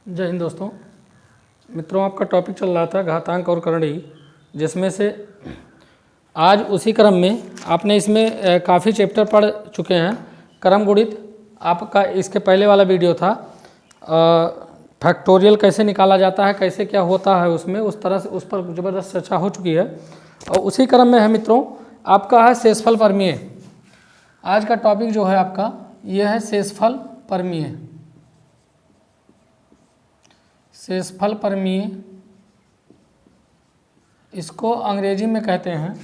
जय हिंद दोस्तों। मित्रों, आपका टॉपिक चल रहा था घातांक और करणी, जिसमें से आज उसी क्रम में आपने इसमें काफ़ी चैप्टर पढ़ चुके हैं। क्रम गुणित आपका इसके पहले वाला वीडियो था। फैक्टोरियल कैसे निकाला जाता है, कैसे क्या होता है उसमें, उस तरह से उस पर ज़बरदस्त चर्चा हो चुकी है। और उसी क्रम में है मित्रों आपका है शेषफल परमीय। आज का टॉपिक जो है आपका यह है शेषफल परमीय। शेषफल परमीय, इसको अंग्रेजी में कहते हैं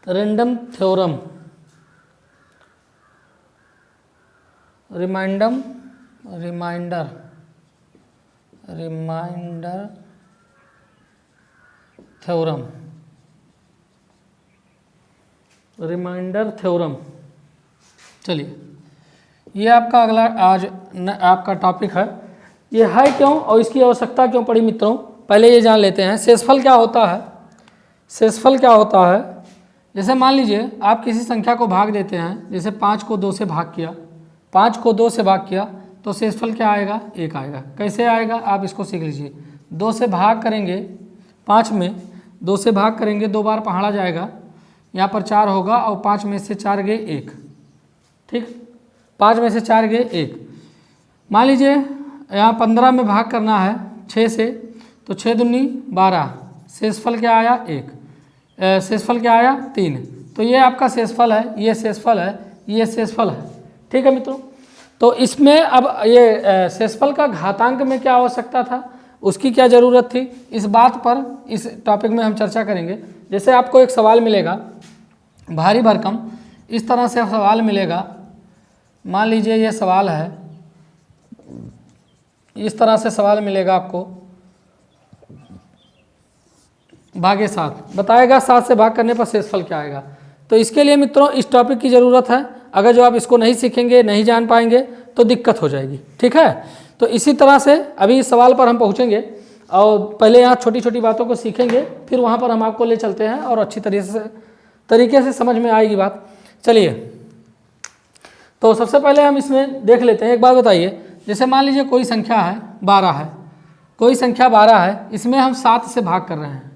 random theorem, remainder theorem, remainder theorem. चलिए, ये आपका अगला आज आपका टॉपिक है। ये है क्यों और इसकी आवश्यकता क्यों पड़ी मित्रों, पहले ये जान लेते हैं। शेषफल क्या होता है? शेषफल क्या होता है? जैसे मान लीजिए आप किसी संख्या को भाग देते हैं, जैसे 5 को 2 से भाग किया, 5 को 2 से भाग किया तो शेषफल क्या आएगा? 1 आएगा। कैसे आएगा आप इसको सीख लीजिए। 2 से भाग करेंगे, 5 में 2 से भाग करेंगे, 2 बार पहाड़ा जाएगा, यहाँ पर 4 होगा और 5 में से 4 गए 1। ठीक, 5 में से 4 गए 1। मान लीजिए यहाँ 15 में भाग करना है 6 से, तो 6 दूनी 12, शेषफल क्या आया? 1। शेषफल क्या आया? 3। तो ये आपका शेषफल है, ये शेषफल है, ये शेषफल है। ठीक है मित्रों, तो इसमें अब ये शेषफल का घातांक में क्या आवश्यकता था, उसकी क्या ज़रूरत थी, इस बात पर इस टॉपिक में हम चर्चा करेंगे। जैसे आपको एक सवाल मिलेगा भारी भरकम, इस तरह से सवाल मिलेगा। मान लीजिए ये सवाल है, इस तरह से सवाल मिलेगा आपको, भागे 7 बताएगा, 7 से भाग करने पर शेषफल क्या आएगा। तो इसके लिए मित्रों इस टॉपिक की ज़रूरत है। अगर जो आप इसको नहीं सीखेंगे, नहीं जान पाएंगे तो दिक्कत हो जाएगी। ठीक है, तो इसी तरह से अभी इस सवाल पर हम पहुँचेंगे और पहले यहाँ छोटी छोटी बातों को सीखेंगे, फिर वहाँ पर हम आपको ले चलते हैं और अच्छी तरीके से समझ में आएगी बात। चलिए, तो सबसे पहले हम इसमें देख लेते हैं। एक बात बताइए, जैसे मान लीजिए कोई संख्या है 12 है, कोई संख्या 12 है, इसमें हम 7 से भाग कर रहे हैं,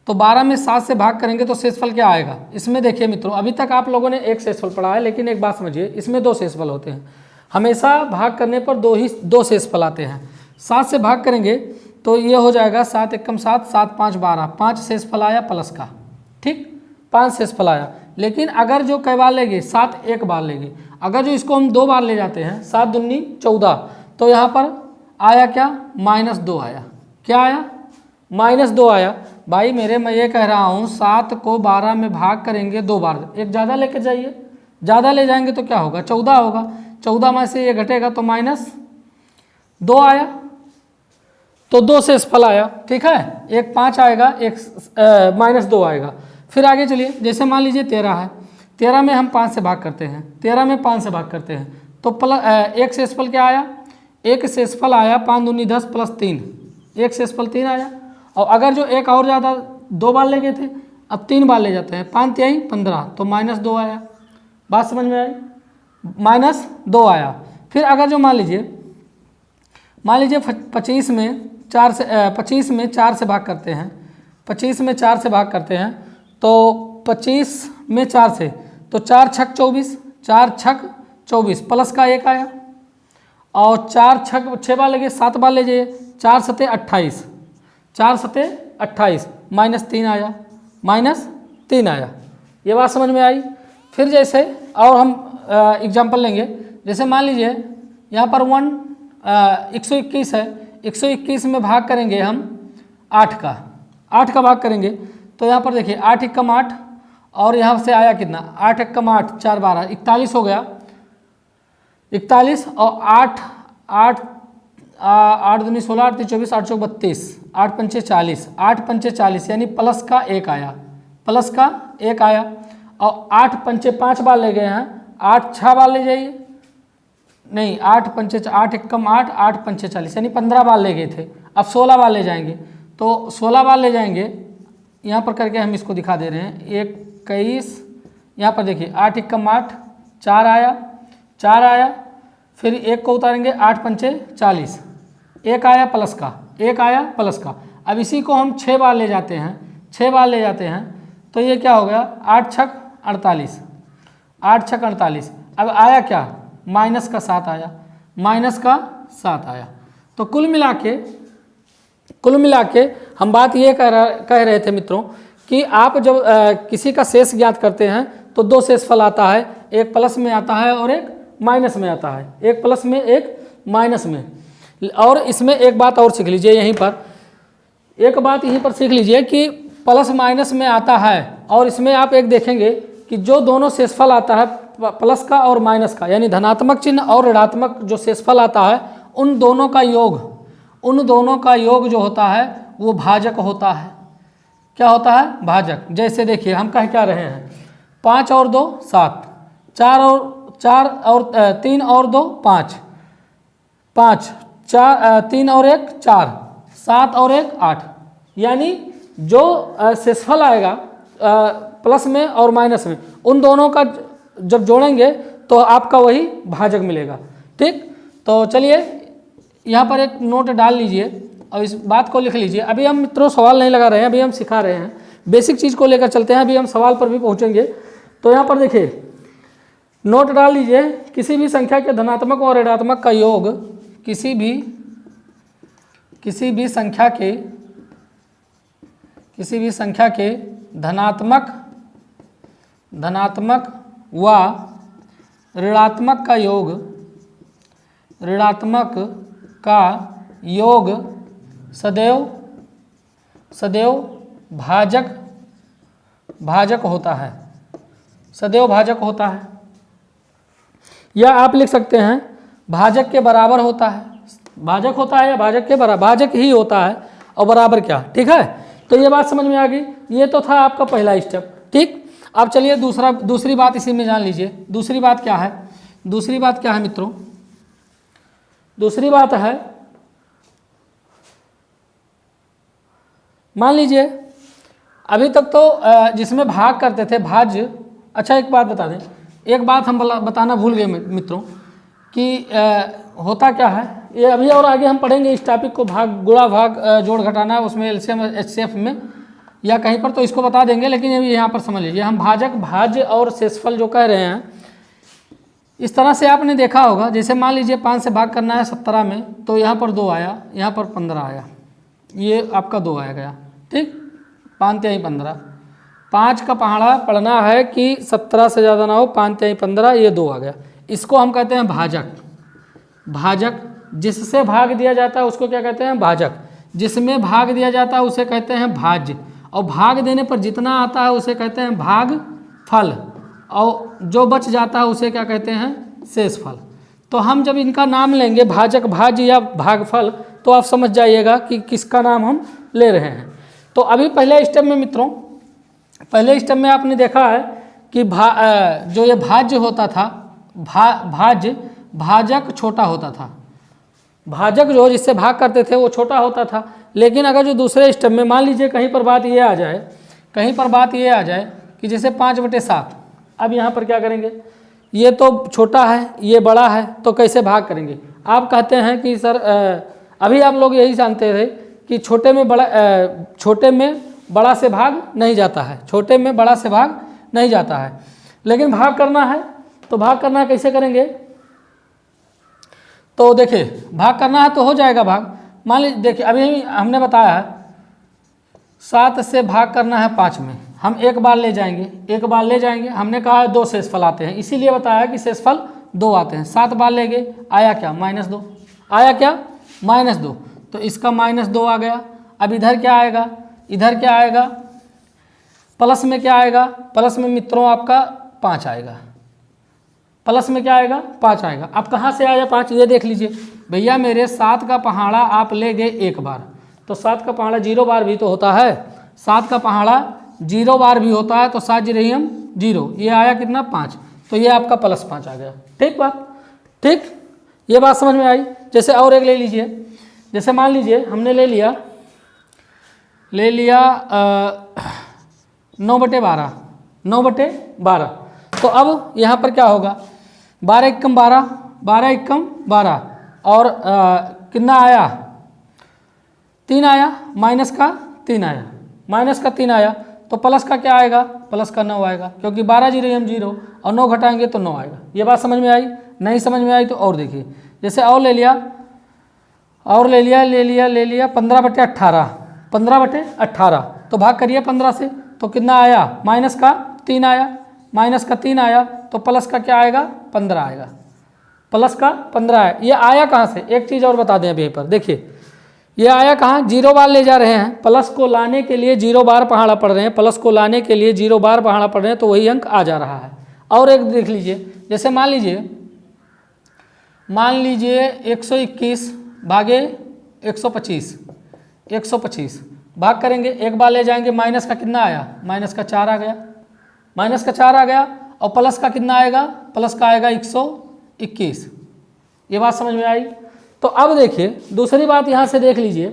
तो 12 में 7 से भाग करेंगे तो शेषफल क्या आएगा? इसमें देखिए मित्रों, अभी तक आप लोगों ने एक शेषफल पढ़ा है, लेकिन एक बात समझिए, इसमें 2 शेषफल होते हैं। हमेशा भाग करने पर 2 शेषफल आते हैं। 7 से भाग करेंगे तो ये हो जाएगा 7 एकम 7, 7 5 12, 5 शेषफल आया प्लस का। ठीक, 5 शेषफल आया। लेकिन अगर जो कई बार लेंगे, 7 एक बार लेंगे, अगर जो इसको हम 2 बार ले जाते हैं, 7 दूनी 14, तो यहाँ पर आया क्या? -2 आया। क्या आया? -2 आया। भाई मेरे, मैं ये कह रहा हूँ 7 को 12 में भाग करेंगे 2 बार, एक ज़्यादा लेके जाइए, ज़्यादा ले जाएंगे तो क्या होगा? 14 होगा। 14 में से ये घटेगा तो -2 आया, तो 2 शेषफल आया। ठीक है, एक 5 आएगा, एक -2 आएगा। फिर आगे चलिए, जैसे मान लीजिए 13 है, 13 में हम 5 से भाग करते हैं, 13 में 5 से भाग करते हैं, तो एक शेषफल क्या आया? एक शेषफल आया 5 दूनी 10 प्लस 3, एक शेषफल 3 आया। और अगर जो एक और ज़्यादा 2 बार ले गए थे, अब 3 बार ले जाते हैं, 5 तिहाई 15, तो -2 आया। बात समझ में आई? -2 आया। फिर अगर जो मान लीजिए 25 में 4 से 25 में 4 से भाग करते हैं, 25 में 4 से भाग करते हैं, तो 25 में 4 से, तो 4 छक 24, 4 छक 24 प्लस का 1 आया, और 4 छक 6 बार ले गए, 7 बार ले जाइए, 4 सते 28, 4 सते 28, -3 आया, -3 आया। ये बात समझ में आई? फिर जैसे और हम एग्जाम्पल लेंगे, जैसे मान लीजिए यहाँ पर 121 है, 121 में भाग करेंगे हम 8 का भाग करेंगे, तो यहाँ पर देखिए 8 एकम 8, और यहाँ से आया कितना? 8 एकम 8, 4 12, 41 हो गया। 41 और 8 दूनी 16, 8 24, 8 चौक 32, 8 पंचे 40, 8 पंचे 40 यानी प्लस का 1 आया, प्लस का 1 आया। और 8 पंचे 5 बार ले गए हैं, 8 6 बार ले जाइए, नहीं 8 पंचे 8 एकम 8, 8 पंचे 40 यानी 15 बार ले गए थे। अब 16 बार ले जाएंगे, तो 16 बार ले जाएंगे, यहाँ पर करके हम इसको दिखा दे रहे हैं। 21, यहाँ पर देखिए 8 एकम 8, 4 आया, 4 आया, फिर 1 को उतारेंगे, 8 पंचे 40, एक आया प्लस का, एक आया प्लस का। अब इसी को हम 6 बार ले जाते हैं, 6 बार ले जाते हैं तो ये क्या हो गया 8 छक 48, 8 छक 48। अब आया क्या माइनस का 7 आया, माइनस का 7 आया। तो कुल मिला के हम बात ये कह रहे थे मित्रों कि आप जब किसी का शेष ज्ञात करते हैं तो 2 शेषफल आता है, एक प्लस में आता है और एक माइनस में आता है, एक प्लस में एक माइनस में। और इसमें एक बात और सीख लीजिए, यहीं पर एक बात यहीं पर सीख लीजिए कि प्लस माइनस में आता है और इसमें आप एक देखेंगे कि जो दोनों शेषफल आता है प्लस का और माइनस का, यानी धनात्मक चिन्ह और ऋणात्मक जो शेषफल आता है, उन दोनों का योग जो होता है वो भाजक होता है। क्या होता है भाजक। जैसे देखिए हम कह क्या रहे हैं 5 और 2 7, 4 और 3 और 2 5, 5 4 3 और 1 4, 7 और 1 8, यानी जो शेषफल आएगा प्लस में और माइनस में उन दोनों का जब जोड़ेंगे तो आपका वही भाजक मिलेगा। ठीक, तो चलिए यहाँ पर एक नोट डाल लीजिए और इस बात को लिख लीजिए। अभी हम मित्रों सवाल नहीं लगा रहे हैं, अभी हम सिखा रहे हैं, बेसिक चीज़ को लेकर चलते हैं, अभी हम सवाल पर भी पहुँचेंगे। तो यहाँ पर देखिए नोट डाल लीजिए, किसी भी संख्या के धनात्मक और ऋणात्मक का योग किसी भी संख्या के धनात्मक व ऋणात्मक का योग सदैव भाजक होता है, सदैव भाजक होता है। या आप लिख सकते हैं भाजक के बराबर होता है, भाजक होता है या भाजक के बराबर, भाजक ही होता है और बराबर क्या। ठीक है, तो ये बात समझ में आ गई। ये तो था आपका पहला स्टेप। ठीक, अब चलिए दूसरी बात इसी में जान लीजिए। दूसरी बात क्या है, दूसरी बात क्या है मित्रों, दूसरी बात है मान लीजिए अभी तक तो जिसमें भाग करते थे भाज्य। अच्छा एक बात बता दें, एक बात हम बताना भूल गए मित्रों कि होता क्या है, ये अभी और आगे हम पढ़ेंगे इस टॉपिक को, भाग गुणा भाग जोड़ घटाना उसमें एलसीएम एचसीएफ में या कहीं पर, तो इसको बता देंगे। लेकिन अभी यहाँ पर समझ लीजिए हम भाजक भाज्य और शेषफल जो कह रहे हैं इस तरह से आपने देखा होगा। जैसे मान लीजिए 5 से भाग करना है 17 में, तो यहाँ पर 2 आया, यहाँ पर 15 आया, ये आपका 2 आया गया। ठीक, 5 तिहाई 15, 5 का पहाड़ा पढ़ना है कि 17 से ज़्यादा ना हो, 5 तिहाई 15, ये 2 आ गया। इसको हम कहते हैं भाजक। भाजक जिससे भाग दिया जाता है उसको क्या कहते हैं भाजक, जिसमें भाग दिया जाता है उसे कहते हैं भाज्य, और भाग देने पर जितना आता है उसे कहते हैं भागफल, और जो बच जाता है उसे क्या कहते हैं शेषफल। तो हम जब इनका नाम लेंगे भाजक भाज्य या भागफल तो आप समझ जाइएगा कि किसका नाम हम ले रहे हैं। तो अभी पहले स्टेप में मित्रों, पहले स्टेप में आपने देखा है कि जो ये भाज्य होता था भाजक छोटा होता था, भाजक जो जिससे भाग करते थे वो छोटा होता था। लेकिन अगर जो दूसरे स्टेप में मान लीजिए कहीं पर बात ये आ जाए, कहीं पर बात ये आ जाए कि जैसे 5/7, अब यहाँ पर क्या करेंगे, ये तो छोटा है ये बड़ा है, तो कैसे भाग करेंगे। आप कहते हैं कि सर अभी आप लोग यही जानते थे कि छोटे में बड़ा से भाग नहीं जाता है, छोटे में बड़ा से भाग नहीं जाता है, लेकिन भाग करना है तो भाग करना है कैसे करेंगे। तो देखिए भाग करना है तो हो जाएगा भाग। मान लीजिए देखिए अभी हमने बताया है 7 से भाग करना है 5 में, हम एक बार ले जाएंगे, हमने कहा है 2 शेषफल आते हैं, इसीलिए बताया कि शेषफल 2 आते हैं। 7 बार ले गए, आया क्या -2, आया क्या -2, तो इसका -2 आ गया। अब इधर क्या आएगा, इधर क्या आएगा, प्लस में क्या आएगा, प्लस में मित्रों आपका 5 आएगा, प्लस में क्या आएगा 5 आएगा। अब कहाँ से आया 5 ये देख लीजिए भैया, मेरे 7 का पहाड़ा आप ले गए एक बार, तो 7 का पहाड़ा 0 बार भी तो होता है, 7 का पहाड़ा 0 बार भी होता है, तो 7 जीरो हम 0, ये आया कितना 5, तो ये आपका +5 आ गया। ठीक बात, ठीक, ये बात समझ में आई। जैसे और एक ले लीजिए, जैसे मान लीजिए हमने ले लिया 9/12, 9/12, तो अब यहाँ पर क्या होगा 12 एकम 12, 12 एकम 12, और कितना आया 3 आया, माइनस का 3 आया, माइनस का 3 आया, तो प्लस का क्या आएगा, प्लस का 9 आएगा, क्योंकि 12 जीरो हम 0 और 9 घटाएंगे तो 9 आएगा। ये बात समझ में आई? नहीं समझ में आई तो और देखिए, जैसे और ले लिया 15/18, 15/18, तो भाग करिए 15 से, तो कितना आया, माइनस का 3 आया, माइनस का 3 आया, तो प्लस का क्या आएगा, 15 आएगा, प्लस का 15 है। ये आया कहाँ से, एक चीज़ और बता दें अभी यहीं पर देखिए, ये आया कहाँ, 0 बार ले जा रहे हैं, प्लस को लाने के लिए 0 बार पहाड़ा पड़ रहे हैं, प्लस को लाने के लिए 0 बार पहाड़ा पड़ रहे हैं, तो वही अंक आ जा रहा है। और एक देख लीजिए, जैसे मान लीजिए 121 भागे 125 भाग करेंगे, एक बार ले जाएंगे, माइनस का कितना आया, माइनस का 4 आ गया, माइनस का 4 आ गया, और प्लस का कितना आएगा, प्लस का आएगा 121। ये बात समझ में आई? तो अब देखिए दूसरी बात यहाँ से देख लीजिए,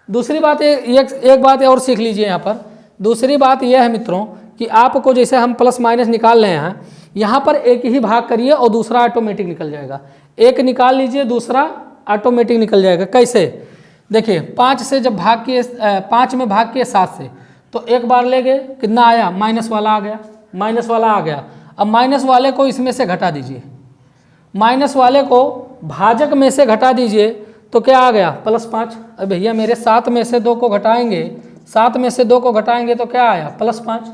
दूसरी बात एक बात और सीख लीजिए यहाँ पर। दूसरी बात यह है मित्रों कि आपको जैसे हम प्लस माइनस निकाल रहे हैं, यहाँ पर एक ही भाग करिए और दूसरा ऑटोमेटिक निकल जाएगा, एक निकाल लीजिए दूसरा ऑटोमेटिक निकल जाएगा। कैसे, देखिए 5 से जब भाग किए, 5 में भाग किए 7 से, तो एक बार ले गए, कितना आया, माइनस वाला आ गया, माइनस वाला आ गया। अब माइनस वाले को इसमें से घटा दीजिए, माइनस वाले को भाजक में से घटा दीजिए, तो क्या आ गया, +5। अब भैया मेरे 7 में से 2 को घटाएंगे, 7 में से 2 को घटाएंगे तो क्या आया, +5।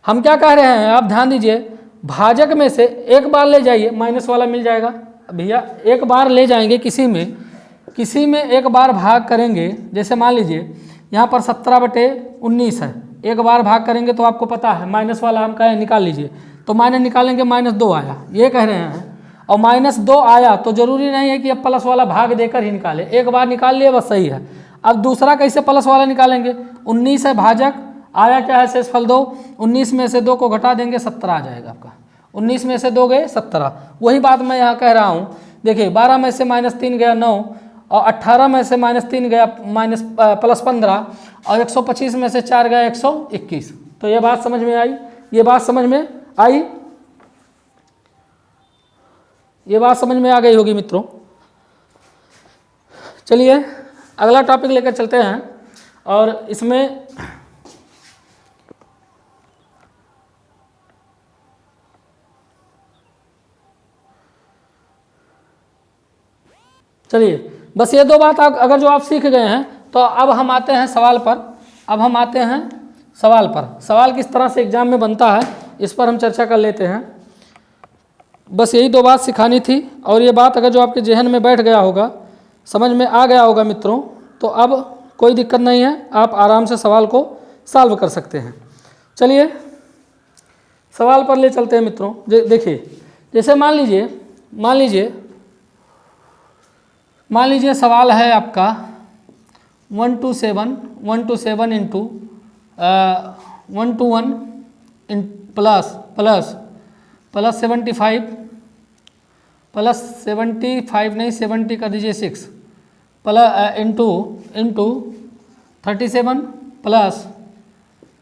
हम क्या कह रहे हैं, आप ध्यान दीजिए, भाजक में से एक बार ले जाइए, माइनस वाला मिल जाएगा। भैया एक बार ले जाएंगे, किसी में एक बार भाग करेंगे, जैसे मान लीजिए यहाँ पर 17/19 है, एक बार भाग करेंगे तो आपको पता है माइनस वाला हम कहें निकाल लीजिए, तो माइनस निकालेंगे, -2 आया, ये कह रहे हैं। और -2 आया तो जरूरी नहीं है कि अब प्लस वाला भाग देकर ही निकाले, एक बार निकाल लिए बस सही है। अब दूसरा कैसे प्लस वाला निकालेंगे, 19 है भाजक, आया क्या है, शेषफल 2, 19 में से 2 को घटा देंगे, 17 आ जाएगा आपका, 19 में से 2 गए 17। वही बात मैं यहाँ कह रहा हूँ, देखिए 12 में से -3 गया 9, और 18 में से -3 गया +15, और 125 में से 4 गया 121। तो ये बात समझ में आई, ये बात समझ में आई, ये बात समझ में आ गई होगी मित्रों। चलिए अगला टॉपिक लेकर चलते हैं, और इसमें चलिए बस ये 2 बात अगर जो आप सीख गए हैं, तो अब हम आते हैं सवाल पर। अब हम आते हैं सवाल पर, सवाल किस तरह से एग्जाम में बनता है इस पर हम चर्चा कर लेते हैं। बस यही 2 बात सिखानी थी, और ये बात अगर जो आपके जहन में बैठ गया होगा, समझ में आ गया होगा मित्रों, तो अब कोई दिक्कत नहीं है, आप आराम से सवाल को सॉल्व कर सकते हैं। चलिए सवाल पर ले चलते हैं मित्रों। देखिए जैसे मान लीजिए सवाल है आपका 1 to 7 इंटू 1 to 1 प्लस 75 नहीं 70 कर दीजिए 6 इंटू 37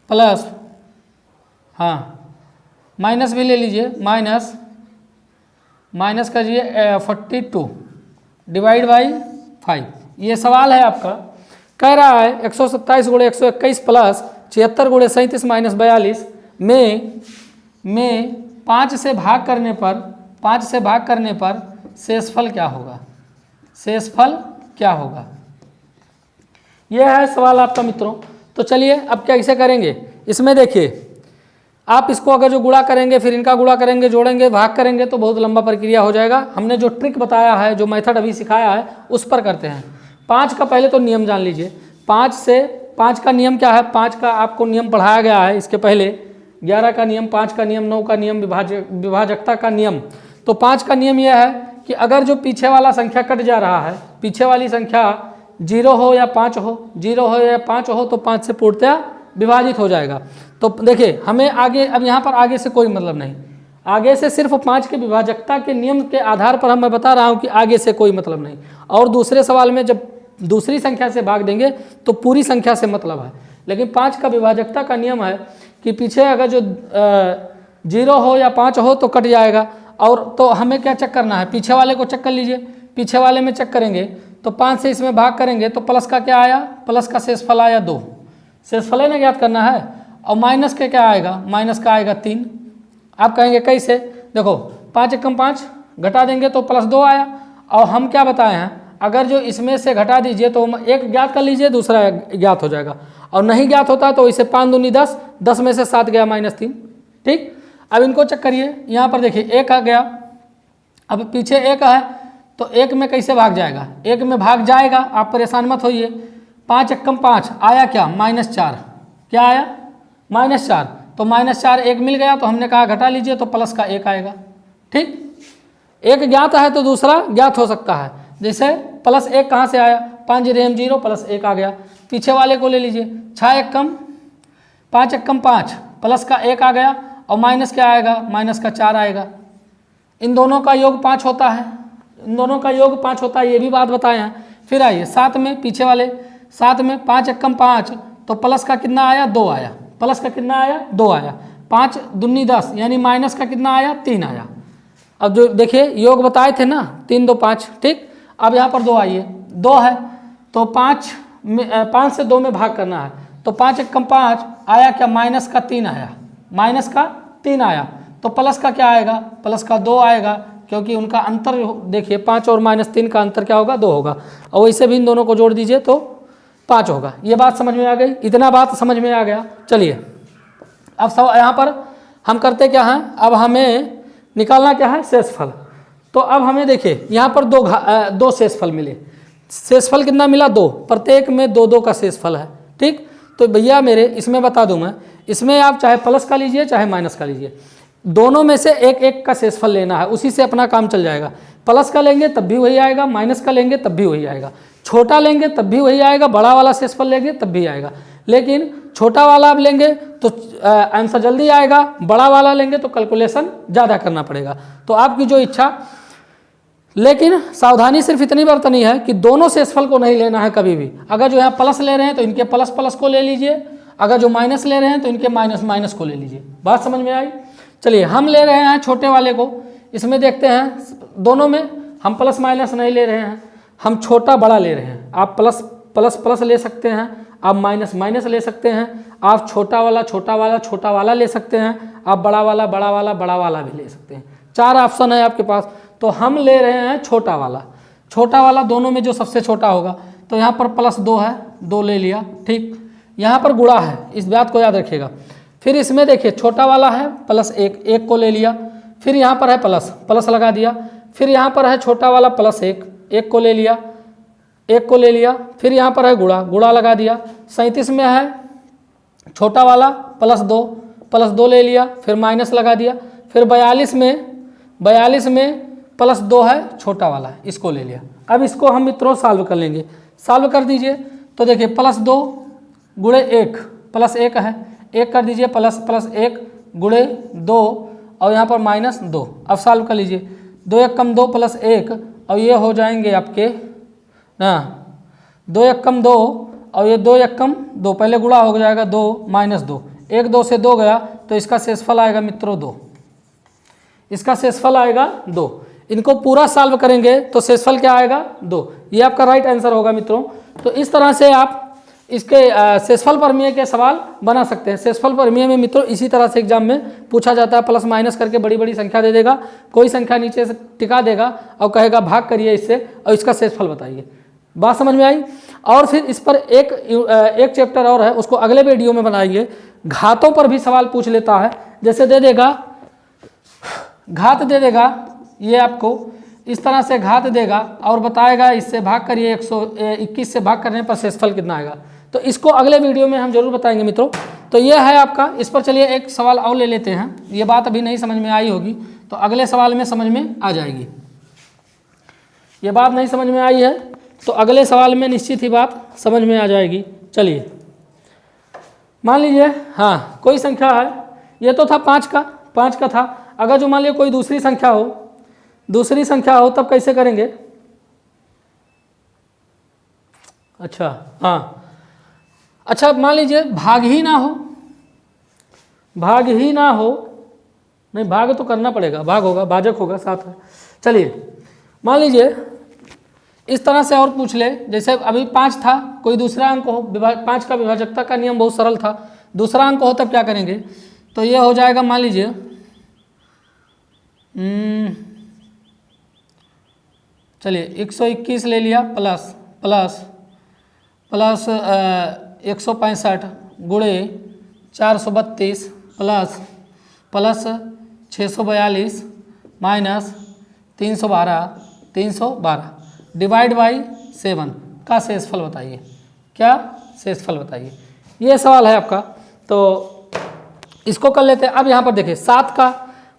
प्लस हाँ माइनस भी ले लीजिए, माइनस करिए 42 डिवाइड बाई 5। ये सवाल है आपका, कह रहा है 127 × 121 प्लस 76 × 37 माइनस 42 में 5 से भाग करने पर शेषफल क्या होगा, शेषफल क्या होगा, यह है सवाल आपका मित्रों। तो चलिए अब कैसे करेंगे, इसमें देखिए आप इसको अगर जो गुणा करेंगे, फिर इनका गुणा करेंगे, जोड़ेंगे, भाग करेंगे, तो बहुत लंबा प्रक्रिया हो जाएगा। हमने जो ट्रिक बताया है, जो मेथड अभी सिखाया है, उस पर करते हैं। 5 का पहले तो नियम जान लीजिए, 5 का नियम क्या है, 5 का आपको नियम पढ़ाया गया है इसके पहले, 11 का नियम, 5 का नियम, 9 का नियम, विभाजकता का नियम। तो 5 का नियम यह है कि अगर जो पीछे वाला संख्या कट जा रहा है, पीछे वाली संख्या 0 हो या 5 हो, 0 हो या 5 हो, तो 5 से पूर्णतया विभाजित हो जाएगा। तो देखिए हमें आगे, अब यहाँ पर आगे से कोई मतलब नहीं, आगे से सिर्फ 5 के विभाजकता के नियम के आधार पर मैं बता रहा हूँ कि आगे से कोई मतलब नहीं। और दूसरे सवाल में जब दूसरी संख्या से भाग देंगे तो पूरी संख्या से मतलब है, लेकिन 5 का विभाजकता का नियम है कि पीछे अगर जो 0 हो या 5 हो तो कट जाएगा। और तो हमें क्या चेक करना है, पीछे वाले को चेक कर लीजिए, पीछे वाले में चेक करेंगे तो 5 से इसमें भाग करेंगे तो प्लस का क्या आया, प्लस का शेषफल आया 2, शेषफल है ना ज्ञात करना है। और माइनस के क्या आएगा, माइनस का आएगा 3। आप कहेंगे कैसे, देखो 5 एकम 5 घटा देंगे तो प्लस 2 आया। और हम क्या बताए हैं, अगर जो इसमें से घटा दीजिए तो एक ज्ञात कर लीजिए, दूसरा ज्ञात हो जाएगा। और नहीं ज्ञात होता तो इसे 5 दूनी 10, 10 में से 7 गया -3। ठीक, अब इनको चेक करिए, यहाँ पर देखिए 1 आ गया, अब पीछे 1 है तो 1 में कैसे भाग जाएगा, 1 में भाग जाएगा, आप परेशान मत होइए। 5 एकम 5 आया क्या, -4, क्या आया -4, तो -4 1 मिल गया, तो हमने कहा घटा लीजिए तो प्लस का 1 आएगा। ठीक, एक ज्ञात है तो दूसरा ज्ञात हो सकता है। जैसे +1 कहाँ से आया, 5 रेम 0 प्लस 1 आ गया। पीछे वाले को ले लीजिए, 5 एकम 5 प्लस का 1 आ गया, और माइनस क्या आएगा, माइनस का 4 आएगा। इन दोनों का योग 5 होता है, इन दोनों का योग 5 होता है, ये भी बात बताए हैं। फिर आइए 7 में, पीछे वाले 7 में 5 एकम 5 तो प्लस का कितना आया, 2 आया, प्लस का कितना आया, 2 आया। 5 दूनी 10 यानी माइनस का कितना आया, 3 आया। अब जो देखिए योग बताए थे ना, 3 2 5। ठीक, अब यहाँ पर 2 आइए, 2 है तो 5 से 2 में भाग करना है, तो 5 एकम 5 आया क्या, माइनस का 3 आया, माइनस का 3 आया। तो प्लस का क्या आएगा, प्लस का 2 आएगा, क्योंकि उनका अंतर देखिए 5 और -3 का अंतर क्या होगा, 2 होगा। और वैसे भी इन दोनों को जोड़ दीजिए तो 5 होगा। ये बात समझ में आ गई, इतना बात समझ में आ गया। चलिए अब सब यहाँ पर हम करते क्या हैं, अब हमें निकालना क्या है, शेषफल। तो अब हमें देखिए यहाँ पर 2 शेषफल मिले, शेषफल कितना मिला, 2, प्रत्येक में 2 2 का शेषफल है। ठीक, तो भैया मेरे इसमें बता दूं मैं, इसमें आप चाहे प्लस का लीजिए चाहे माइनस का लीजिए, दोनों में से एक एक का शेषफल लेना है, उसी से अपना काम चल जाएगा। प्लस का लेंगे तब भी वही आएगा, माइनस का लेंगे तब भी वही आएगा, छोटा लेंगे तब भी वही आएगा, बड़ा वाला शेषफल लेंगे तब भी आएगा। लेकिन छोटा वाला आप लेंगे तो आंसर जल्दी आएगा, बड़ा वाला लेंगे तो कैलकुलेशन ज़्यादा करना पड़ेगा। तो आपकी जो इच्छा, लेकिन सावधानी सिर्फ इतनी बरतनी है कि दोनों शेषफल को नहीं लेना है कभी भी। अगर जो यहाँ प्लस ले रहे हैं तो इनके प्लस प्लस को ले लीजिए, अगर जो माइनस ले रहे हैं तो इनके माइनस माइनस को ले लीजिए। बात समझ में आई। चलिए हम ले रहे हैं छोटे वाले को, इसमें देखते हैं दोनों में हम प्लस माइनस नहीं ले रहे हैं, हम छोटा बड़ा ले रहे हैं। आप प्लस प्लस प्लस ले सकते हैं, आप माइनस माइनस ले सकते हैं, आप छोटा वाला ले सकते हैं, आप बड़ा वाला भी ले सकते हैं। 4 ऑप्शन है आपके पास। तो हम ले रहे हैं छोटा वाला दोनों में जो सबसे छोटा होगा। तो यहाँ पर +2 है, 2 ले लिया। ठीक, यहाँ पर गुणा है, इस बात को याद रखिएगा। फिर इसमें देखिए छोटा वाला है +1, 1 को ले लिया। फिर यहाँ पर है प्लस लगा दिया। फिर यहाँ पर है छोटा वाला +1, 1 को ले लिया, 1 को ले लिया। फिर यहाँ पर है गुणा लगा दिया। 37 में है छोटा वाला +2 ले लिया, फिर माइनस लगा दिया। फिर 42 में +2 है छोटा वाला, इसको ले लिया। अब इसको हम मित्रों सॉल्व कर लेंगे। सॉल्व कर दीजिए तो देखिए +2 गुणे 1 +1 है, 1 कर दीजिए +1 गुणे 2 और यहाँ पर -2। अब सॉल्व कर लीजिए, 2 एकम 2 +1 और ये हो जाएंगे आपके ना 2 एकम 2 और ये 2 एकम 2, पहले गुणा हो जाएगा 2 -2, 1 2 से 2 गया तो इसका शेषफल आएगा मित्रों 2, इसका शेषफल आएगा 2। इनको पूरा सॉल्व करेंगे तो शेषफल क्या आएगा 2। ये आपका राइट आंसर होगा मित्रों। तो इस तरह से आप इसके शेषफल प्रमेय के सवाल बना सकते हैं। शेषफल प्रमेय में मित्रों इसी तरह से एग्जाम में पूछा जाता है, प्लस माइनस करके बड़ी बड़ी संख्या दे देगा, कोई संख्या नीचे से टिका देगा और कहेगा भाग करिए इससे और इसका शेषफल बताइए। बात समझ में आई। और फिर इस पर एक चैप्टर और है, उसको अगले वीडियो में बनाएंगे। घातों पर भी सवाल पूछ लेता है, जैसे दे देगा घात दे देगा, ये आपको इस तरह से घात देगा और बताएगा इससे भाग करिए 121 से भाग करने पर शेषफल कितना आएगा। तो इसको अगले वीडियो में हम जरूर बताएंगे मित्रों। तो ये है आपका। इस पर चलिए एक सवाल और ले लेते हैं, ये बात अभी नहीं समझ में आई होगी तो अगले सवाल में समझ में आ जाएगी। ये बात नहीं समझ में आई है तो अगले सवाल में निश्चित ही बात समझ में आ जाएगी। चलिए मान लीजिए हाँ कोई संख्या है, ये तो था 5 का था। अगर जो मान लीजिए कोई दूसरी संख्या हो तब कैसे करेंगे। अच्छा हाँ, अच्छा मान लीजिए भाग ही ना हो, नहीं भाग तो करना पड़ेगा, भाग होगा, भाजक होगा साथ है। चलिए मान लीजिए इस तरह से और पूछ ले, जैसे अभी 5 था, कोई दूसरा अंक हो, 5 का विभाजकता का नियम बहुत सरल था, दूसरा अंक हो तब क्या करेंगे, तो ये हो जाएगा मान लीजिए चलिए 121 ले लिया प्लस प्लस प्लस 165 गुणे 432 plus plus 642 minus 312 divide by 7 का शेषफल बताइए। क्या शेषफल बताइए, ये सवाल है आपका। तो इसको कर लेते हैं। अब यहाँ पर देखिए 7 का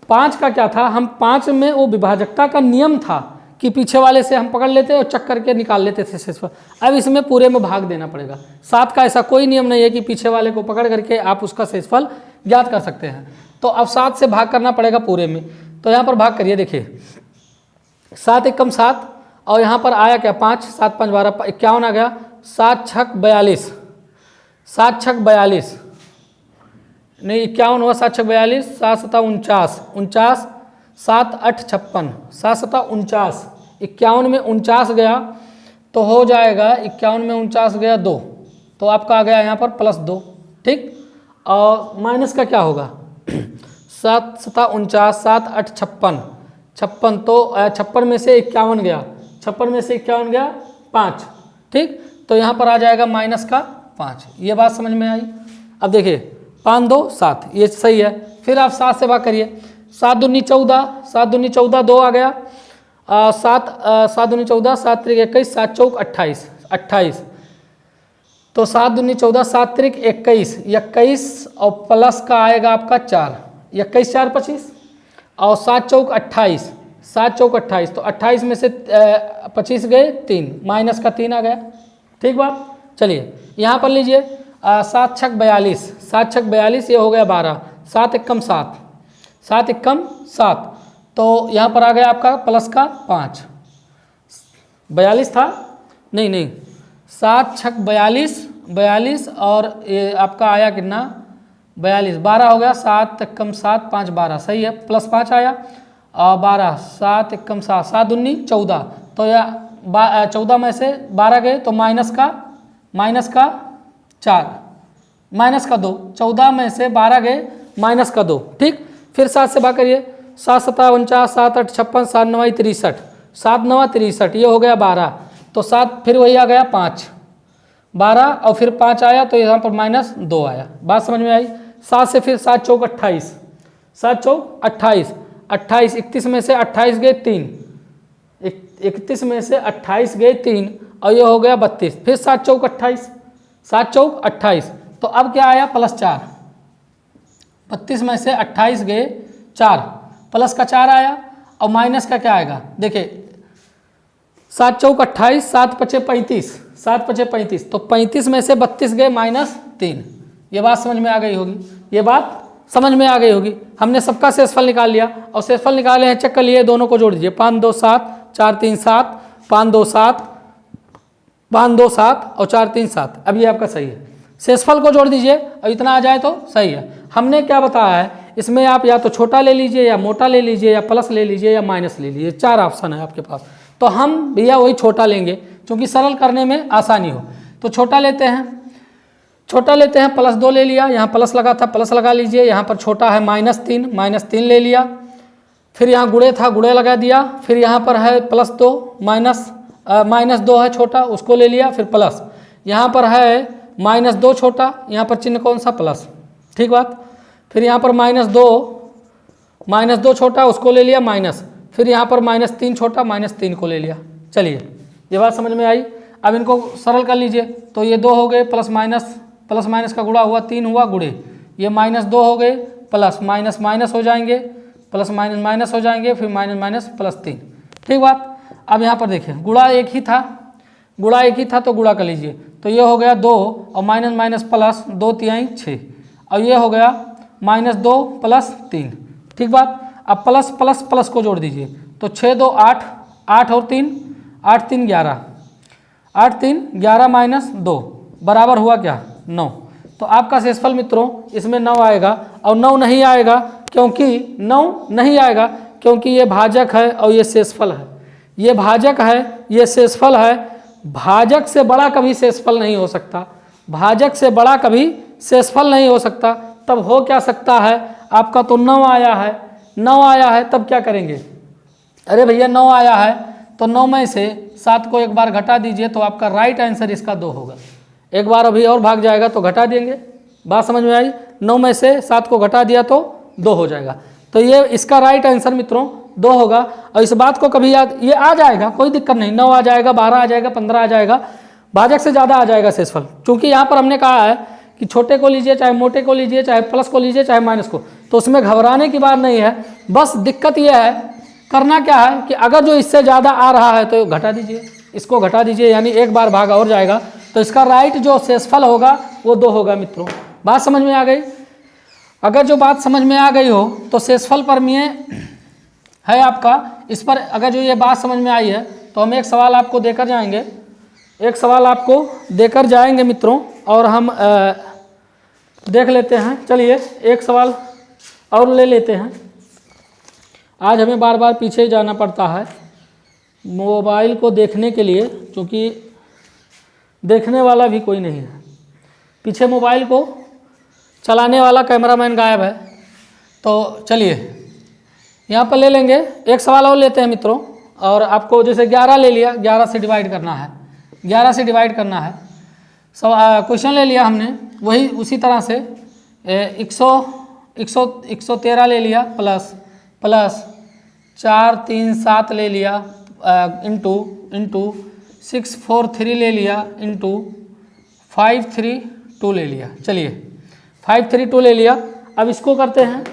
5 का क्या था, हम 5 में वो विभाजकता का नियम था कि पीछे वाले से हम पकड़ लेते और चक करके निकाल लेते थे शेषफल। अब इसमें पूरे में भाग देना पड़ेगा। 7 का ऐसा कोई नियम नहीं है कि पीछे वाले को पकड़ करके आप उसका शेषफल ज्ञात कर सकते हैं। तो अब 7 से भाग करना पड़ेगा पूरे में। तो यहाँ पर भाग करिए, देखिए 7 एकम 7 और यहाँ पर आया क्या 5, 7 5 12 51 आ गया, 7 छक 42, 7 छक 42 नहीं 51 हुआ, 7 छक 42, 7 7 49 49, 7 8 56, 7 7 49, 51 में 49 गया तो हो जाएगा 51 में 49 गया 2, तो आपका आ गया यहाँ पर +2। ठीक, और माइनस का क्या होगा 7 7 49, 7 8 56 56, तो 56 में से 51 गया, 56 में से 51 गया 5। ठीक, तो यहाँ पर आ जाएगा माइनस का 5। ये बात समझ में आई। अब देखिए 5 2 7, ये सही है। फिर आप 7 से भाग करिए, 7 दूनी 14, 7 दूनी 14 2 आ गया, 7 दूनी 14, 7 त्रिक 21, 7 चौक 28 28, तो 7 दूनी 14, 7 त्रिक 21 21 और प्लस का आएगा आपका 4, 21 4 25 और 7 चौक 28, 7 चौक 28, तो 28 में से 25 गए 3, माइनस का 3 आ गया। ठीक बात। चलिए यहाँ पर लीजिए 7 छक 42, 7 छक 42 ये हो गया 12, 7 एकम 7, 7 एकम 7, तो यहाँ पर आ गया आपका प्लस का 5, 42 था नहीं नहीं 7 छक 42 42 और ये आपका आया कितना 42, 12 हो गया, 7 एकम 7 5 12 सही है, प्लस 5 आया और 12, 7 एकम 7, 7 दूनी 14, तो यह 14 में से 12 गए तो माइनस का 4, माइनस का 2, 14 में से 12 गए माइनस का 2। ठीक, फिर 7 से भाग करिए, 7 7 49, 7 8 56, 7 9 63, 7 9 63 ये हो गया 12, तो 7 फिर वही आ गया 5, 12 और फिर 5 आया तो यहाँ पर -2 आया। बात समझ में आई। 7 से फिर 7 चौक 28, 7 चौक 28, 28 31 में से 28 गए 3, 31 में से 28 गए 3 और ये हो गया 32, फिर 7 चौक 28, 7 चौक 28, तो अब क्या आया +4, 32 में से 28 गए 4, प्लस का 4 आया और माइनस का क्या आएगा, देखिए 7 चौक 28, 7 5 35, 7 5 35, तो 35 में से 32 गए -3। ये बात समझ में आ गई होगी, ये बात समझ में आ गई होगी। हमने सबका शेषफल निकाल लिया और शेषफल निकाले हैं, चेक कर लिए, दोनों को जोड़ दीजिए, 5 2 7 4 3 7, 5 2 7 5 2 7 और 4 3 7। अब ये आपका सही है। शेषफल को जोड़ दीजिए और इतना आ जाए तो सही है। हमने क्या बताया है, इसमें आप या तो छोटा ले लीजिए या मोटा ले लीजिए या प्लस ले लीजिए या माइनस ले लीजिए, 4 ऑप्शन है आपके पास। तो हम भैया वही छोटा लेंगे क्योंकि सरल करने में आसानी हो, तो छोटा लेते हैं, छोटा लेते हैं, +2 ले लिया, यहाँ प्लस लगा था प्लस लगा लीजिए, यहाँ पर छोटा है -3 ले लिया, फिर यहाँ गुणे था गुणे लगा दिया, फिर यहाँ पर है +2 -2 है छोटा उसको ले लिया, फिर प्लस, यहाँ पर है -2 छोटा, यहाँ पर चिन्ह कौन सा प्लस। ठीक बात। फिर यहाँ पर -2 छोटा उसको ले लिया माइनस, फिर यहाँ पर -3 छोटा -3 को ले लिया। चलिए ये बात समझ में आई। अब इनको सरल कर लीजिए, तो ये 2 हो गए, प्लस माइनस का गुणा हुआ 3 हुआ गुणे, ये -2 हो गए, प्लस माइनस हो जाएंगे, प्लस माइनस हो जाएंगे, फिर माइनस +3। ठीक बात। अब यहाँ पर देखिए गुणा एक ही था तो गुणा कर लीजिए, तो ये हो गया 2 और माइनस प्लस 2 3 6 और ये हो गया -2 + 3। ठीक बात। अब प्लस प्लस प्लस को जोड़ दीजिए, तो 6 2 8 8 और 3 8 3 11 8 3 11 -2 बराबर हुआ क्या 9। तो आपका शेषफल मित्रों इसमें 9 आएगा, और 9 नहीं आएगा क्योंकि ये भाजक है और ये शेषफल है। ये भाजक है, ये शेषफल है। भाजक से बड़ा कभी शेषफल नहीं हो सकता, भाजक से बड़ा कभी शेषफल नहीं हो सकता। तब हो क्या सकता है आपका? तो 9 आया है, 9 आया है, तब क्या करेंगे? अरे भैया 9 आया है तो 9 में से 7 को एक बार घटा दीजिए तो आपका राइट आंसर इसका 2 होगा। एक बार अभी और भाग जाएगा तो घटा देंगे। बात समझ में आई? 9 में से 7 को घटा दिया तो 2 हो जाएगा। तो ये इसका राइट आंसर मित्रों 2 होगा। और इस बात को कभी याद, ये आ जाएगा, कोई दिक्कत नहीं। 9 आ जाएगा, 12 आ जाएगा, 15 आ जाएगा, भाजक से ज़्यादा आ जाएगा शेषफल। क्योंकि यहाँ पर हमने कहा है कि छोटे को लीजिए, चाहे मोटे को लीजिए, चाहे प्लस को लीजिए, चाहे माइनस को, तो उसमें घबराने की बात नहीं है। बस दिक्कत यह है, करना क्या है कि अगर जो इससे ज़्यादा आ रहा है तो घटा दीजिए, इसको घटा दीजिए, यानी एक बार भाग और जाएगा तो इसका राइट जो शेषफल होगा वो 2 होगा मित्रों। बात समझ में आ गई? अगर जो बात समझ में आ गई हो तो शेषफल प्रमेय है आपका। इस पर अगर जो ये बात समझ में आई है तो हम एक सवाल आपको देकर जाएंगे, एक सवाल आपको देकर जाएंगे मित्रों, और हम देख लेते हैं। चलिए एक सवाल और ले लेते हैं। आज हमें बार बार पीछे जाना पड़ता है मोबाइल को देखने के लिए, क्योंकि देखने वाला भी कोई नहीं है। पीछे मोबाइल को चलाने वाला कैमरामैन गायब है। तो चलिए यहाँ पर ले लेंगे, एक सवाल और लेते हैं मित्रों। और आपको जैसे 11 ले लिया, 11 से डिवाइड करना है, 11 से डिवाइड करना है। क्वेश्चन ले लिया हमने, वही उसी तरह से 113 ले लिया, प्लस 4 3 7 ले लिया, इंटू 643 ले लिया, इंटू 532 ले लिया। चलिए 532 ले लिया। अब इसको करते हैं,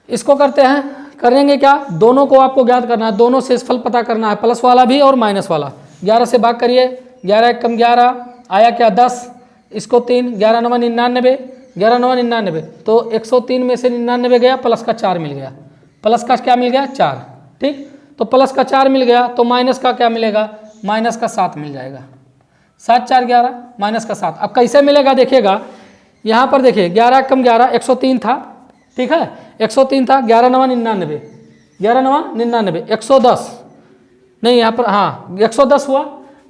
इसको करते हैं, करेंगे क्या? दोनों को आपको ज्ञात करना है, दोनों शेषफल पता करना है, प्लस वाला भी और माइनस वाला। 11 से भाग करिए, 11 एक कम 11 आया क्या? 10। इसको 3, 11 9 99, 11 9 99, तो 103 में से 99 गया, प्लस का 4 मिल गया, प्लस का क्या मिल गया? 4। ठीक, तो प्लस का 4 मिल गया, तो माइनस का क्या मिलेगा? माइनस का 7 मिल जाएगा। 7 4 11, माइनस का 7। अब कैसे मिलेगा देखिएगा, यहाँ पर देखिए 11 कम 11, 103 था, ठीक है, 103 था, 11 9 99, 11 9 99, 110 नहीं, यहाँ पर हाँ 110 हुआ,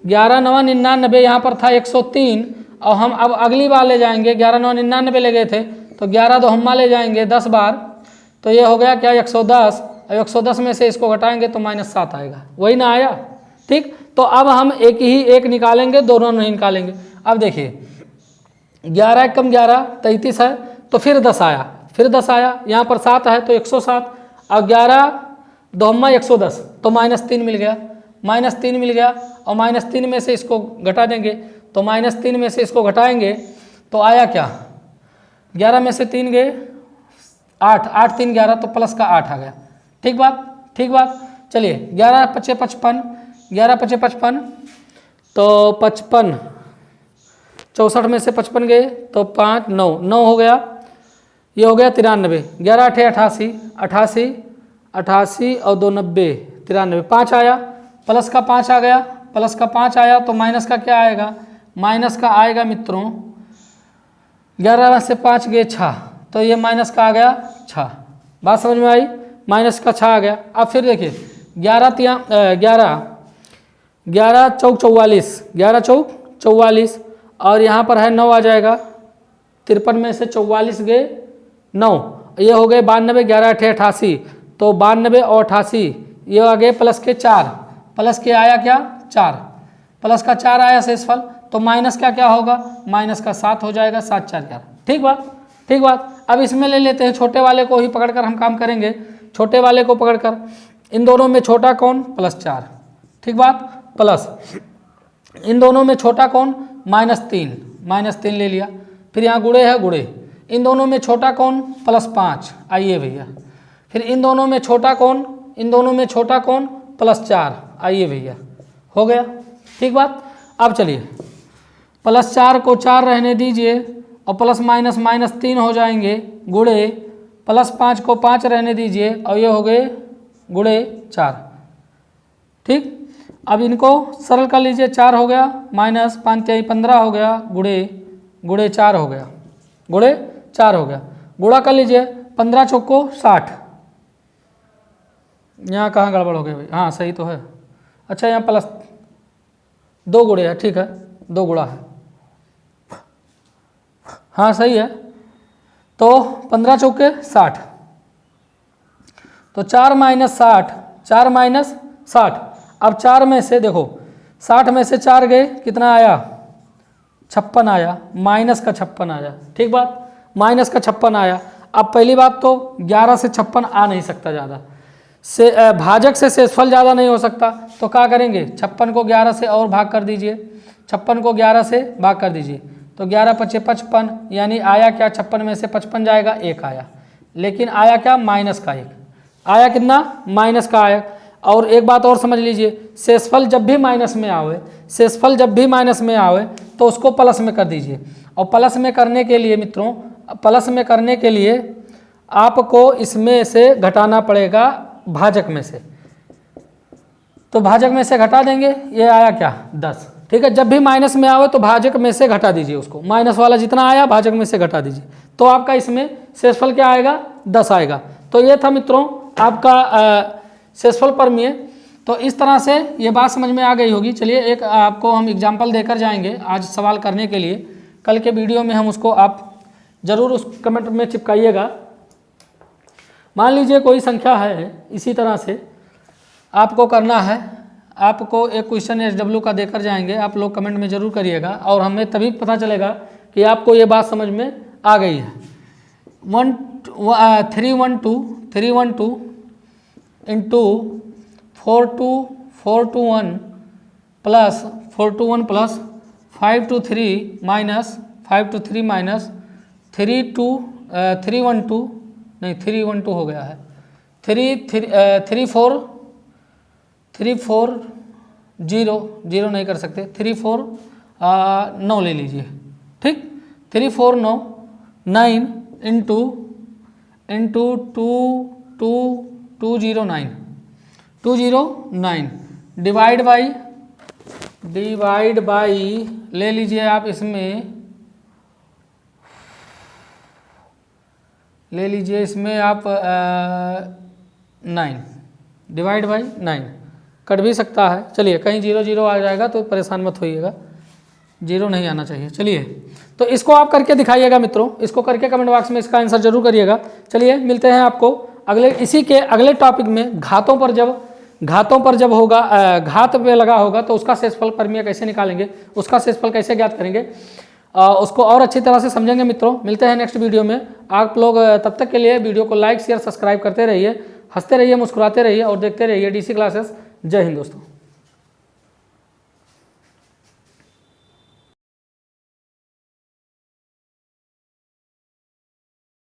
11 9 99 यहाँ पर था 103। और हम अब अगली बार ले जाएंगे, 11 9 99 ले गए थे, तो 11 दोहम्मा ले जाएंगे 10 बार, तो ये हो गया क्या? 110। 110 में से इसको घटाएंगे तो -7 आएगा, वही ना आया? ठीक, तो अब हम एक निकालेंगे, दोनों नहीं निकालेंगे। अब देखिए 11 कम 11 33 है, तो फिर 10 आया, फिर 10 आया, यहाँ पर 7 है तो 107, और 11 दोहम्मा 110, तो -3 मिल गया, -3 मिल गया। और -3 में से इसको घटा देंगे, तो -3 में से इसको घटाएंगे तो आया क्या? 11 में से 3 गए 8, 8 3 11, तो प्लस का 8 आ गया। ठीक बात, ठीक बात। चलिए 11 5 55, 11 5 55, तो 55, 64 में से 55 गए तो 5 9 9 हो गया, ये हो गया 93, 11 8 88, 88 88 और 2 90, 93, 5 आया, प्लस का 5 आ गया, प्लस का 5 आया, तो माइनस का क्या आएगा? माइनस का आएगा मित्रों 11 से 5 गए 6, तो ये माइनस का आ गया 6। बात समझ में आई? माइनस का 6 आ गया। अब फिर देखिए 11 चौक 44, 11 चौक 44, और यहाँ पर है 9 आ जाएगा, 53 में से 44 गए 9, ये हो गए 92, 11 8 88, तो 92 और 88 ये आ गए प्लस के 4, प्लस के आया क्या? 4, प्लस का 4 आया शेषफल, तो माइनस का क्या होगा? माइनस का 7 हो जाएगा, 7 4 11। ठीक बात, ठीक बात। अब इसमें ले लेते हैं, छोटे वाले को ही पकड़कर हम काम करेंगे, छोटे वाले को पकड़कर, इन दोनों में छोटा कौन? +4, ठीक बात, प्लस इन दोनों में छोटा कौन? -3, -3 ले लिया। फिर यहाँ गुणे है, गुणे, इन दोनों में छोटा कौन? +5, आइए भैया। फिर इन दोनों में छोटा कौन? इन दोनों में छोटा कौन? +4, आइए भैया, हो गया। ठीक बात। अब चलिए +4 को 4 रहने दीजिए, और प्लस माइनस -3 हो जाएंगे, गुणे +5 को 5 रहने दीजिए, और ये हो गए गुणे 4। ठीक, अब इनको सरल कर लीजिए, 4 हो गया, -5 3 15 हो गया, गुणे 4 हो गया, गुणे 4 हो गया। गुणा कर लीजिए, 15 चौको 60, यहाँ कहाँ गड़बड़ हो गई भाई, हाँ सही तो है। अच्छा यहाँ प्लस 2 गुणे है, ठीक है 2 गुणा है, हाँ सही है। तो 15 चौके 60, तो 4 माइनस 60, 4 माइनस 60। अब 4 में से देखो 60 में से 4 गए, कितना आया 56 आया, माइनस का 56 आया, ठीक बात, माइनस का 56 आया। अब पहली बात तो 11 से 56 आ नहीं सकता ज़्यादा, से भाजक से शेषफल ज़्यादा नहीं हो सकता, तो क्या करेंगे 56 को 11 से और भाग कर दीजिए, 56 को 11 से भाग कर दीजिए, तो 11 × 5 = 55, यानी आया क्या 56 में से 55 जाएगा 1 आया, लेकिन आया क्या माइनस का 1 आया, कितना माइनस का आया। और एक बात और समझ लीजिए, शेषफल जब भी माइनस में आवे, शेषफल जब भी माइनस में आवे तो उसको प्लस में कर दीजिए। और प्लस में करने के लिए मित्रों, प्लस में करने के लिए आपको इसमें से घटाना पड़ेगा भाजक में से, तो भाजक में से घटा देंगे, ये आया क्या 10, ठीक है। जब भी माइनस में आवे तो भाजक में से घटा दीजिए उसको, माइनस वाला जितना आया भाजक में से घटा दीजिए, तो आपका इसमें शेषफल क्या आएगा 10 आएगा। तो ये था मित्रों आपका शेषफल प्रमेय। तो इस तरह से ये बात समझ में आ गई होगी। चलिए एक आपको हम एग्जाम्पल देकर जाएंगे आज सवाल करने के लिए, कल के वीडियो में हम उसको आप ज़रूर उस कमेंट में चिपकाइएगा। मान लीजिए कोई संख्या है, इसी तरह से आपको करना है, आपको एक क्वेश्चन SW का देकर जाएंगे, आप लोग कमेंट में ज़रूर करिएगा और हमें तभी पता चलेगा कि आपको ये बात समझ में आ गई है। 312 into 421 plus 421 plus 523 minus 523 minus 312 नहीं 312 हो गया है, 340 नहीं कर सकते, 349 ले लीजिए, ठीक 349 इंटू 209 डिवाइड बाई ले लीजिए आप, इसमें ले लीजिए इसमें आप 9 डिवाइड बाई 9, कट भी सकता है। चलिए कहीं 0 आ जाएगा तो परेशान मत होइएगा, 0 नहीं आना चाहिए। चलिए तो इसको आप करके दिखाइएगा मित्रों, इसको करके कमेंट बॉक्स में इसका आंसर जरूर करिएगा। चलिए मिलते हैं आपको अगले इसी के अगले टॉपिक में। घातों पर जब होगा घात पे लगा होगा तो उसका शेषफल प्रमेय कैसे निकालेंगे, उसका शेषफल कैसे ज्ञात करेंगे, उसको और अच्छी तरह से समझेंगे मित्रों। मिलते हैं नेक्स्ट वीडियो में। आप लोग तब तक के लिए वीडियो को लाइक शेयर सब्सक्राइब करते रहिए, हंसते रहिए, मुस्कुराते रहिए और देखते रहिए DC क्लासेस। जय हिंद दोस्तों।